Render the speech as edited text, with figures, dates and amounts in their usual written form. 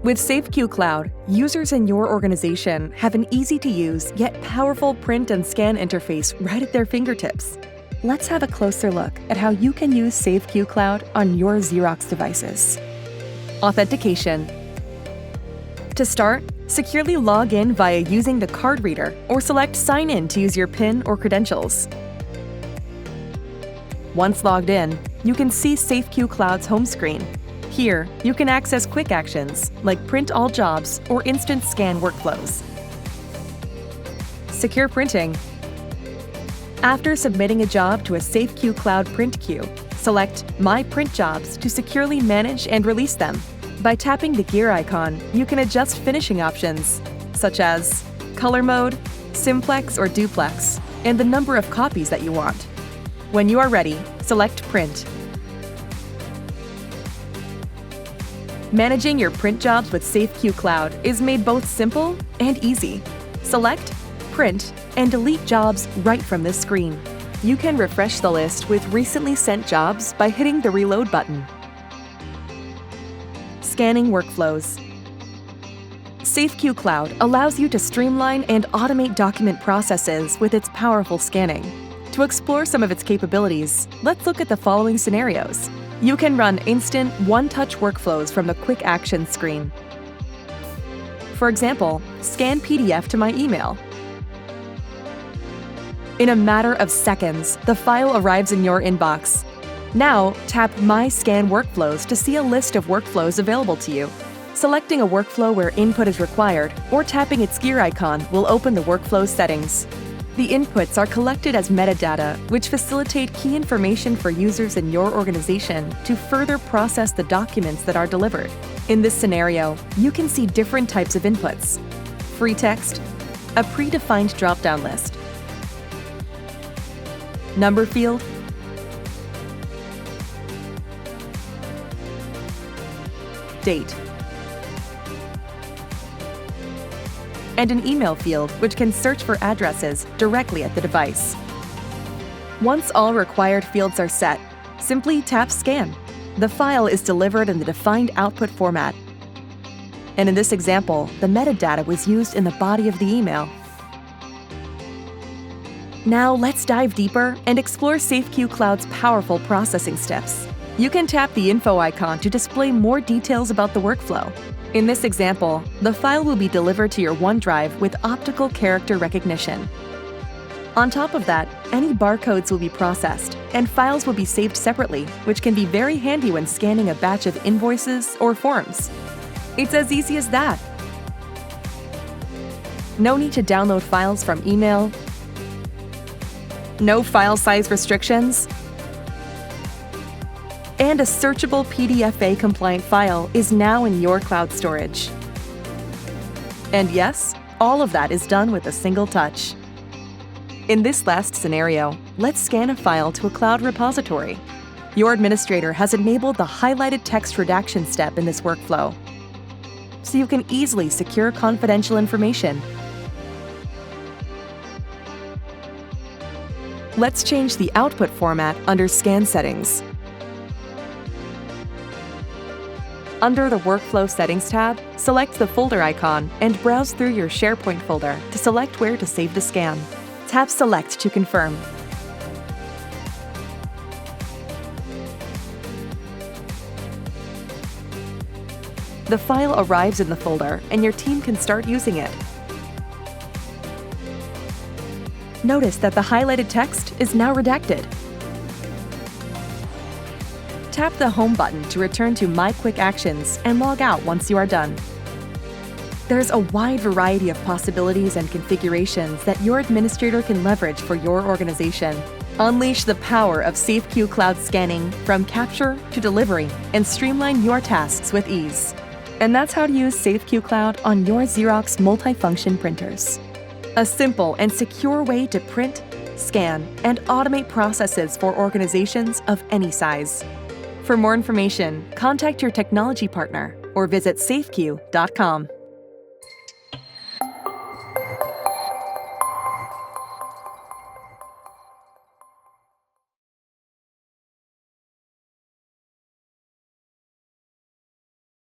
With SAFEQ Cloud, users in your organization have an easy-to-use yet powerful print and scan interface right at their fingertips. Let's have a closer look at how you can use SAFEQ Cloud on your Xerox devices. Authentication. To start, securely log in via using the card reader or select Sign In to use your PIN or credentials. Once logged in, you can see SAFEQ Cloud's home screen. Here, you can access quick actions like print all jobs or instant scan workflows. Secure printing. After submitting a job to a SAFEQ Cloud print queue, select My Print Jobs to securely manage and release them. By tapping the gear icon, you can adjust finishing options, such as color mode, simplex or duplex, and the number of copies that you want. When you are ready, select Print. Managing your print jobs with SAFEQ Cloud is made both simple and easy. Select, print, and delete jobs right from this screen. You can refresh the list with recently sent jobs by hitting the Reload button. Scanning workflows. SAFEQ Cloud allows you to streamline and automate document processes with its powerful scanning. To explore some of its capabilities, let's look at the following scenarios. You can run instant, one-touch workflows from the Quick Actions screen. For example, scan PDF to my email. In a matter of seconds, the file arrives in your inbox. Now, tap My Scan Workflows to see a list of workflows available to you. Selecting a workflow where input is required, or tapping its gear icon will open the workflow settings. The inputs are collected as metadata, which facilitate key information for users in your organization to further process the documents that are delivered. In this scenario, you can see different types of inputs: free text, a predefined drop-down list, number field, date, and an email field which can search for addresses directly at the device. Once all required fields are set, simply tap Scan. The file is delivered in the defined output format. And in this example, the metadata was used in the body of the email. Now let's dive deeper and explore SAFEQ Cloud's powerful processing steps. You can tap the info icon to display more details about the workflow. In this example, the file will be delivered to your OneDrive with optical character recognition. On top of that, any barcodes will be processed, and files will be saved separately, which can be very handy when scanning a batch of invoices or forms. It's as easy as that. No need to download files from email. No file size restrictions. And a searchable PDFA-compliant file is now in your cloud storage. And yes, all of that is done with a single touch. In this last scenario, let's scan a file to a cloud repository. Your administrator has enabled the highlighted text redaction step in this workflow, so you can easily secure confidential information. Let's change the output format under Scan Settings. Under the Workflow Settings tab, select the folder icon and browse through your SharePoint folder to select where to save the scan. Tap Select to confirm. The file arrives in the folder and your team can start using it. Notice that the highlighted text is now redacted. Tap the Home button to return to My Quick Actions and log out once you are done. There's a wide variety of possibilities and configurations that your administrator can leverage for your organization. Unleash the power of SAFEQ Cloud scanning from capture to delivery and streamline your tasks with ease. And that's how to use SAFEQ Cloud on your Xerox multifunction printers. A simple and secure way to print, scan, and automate processes for organizations of any size. For more information, contact your technology partner or visit safeq.com.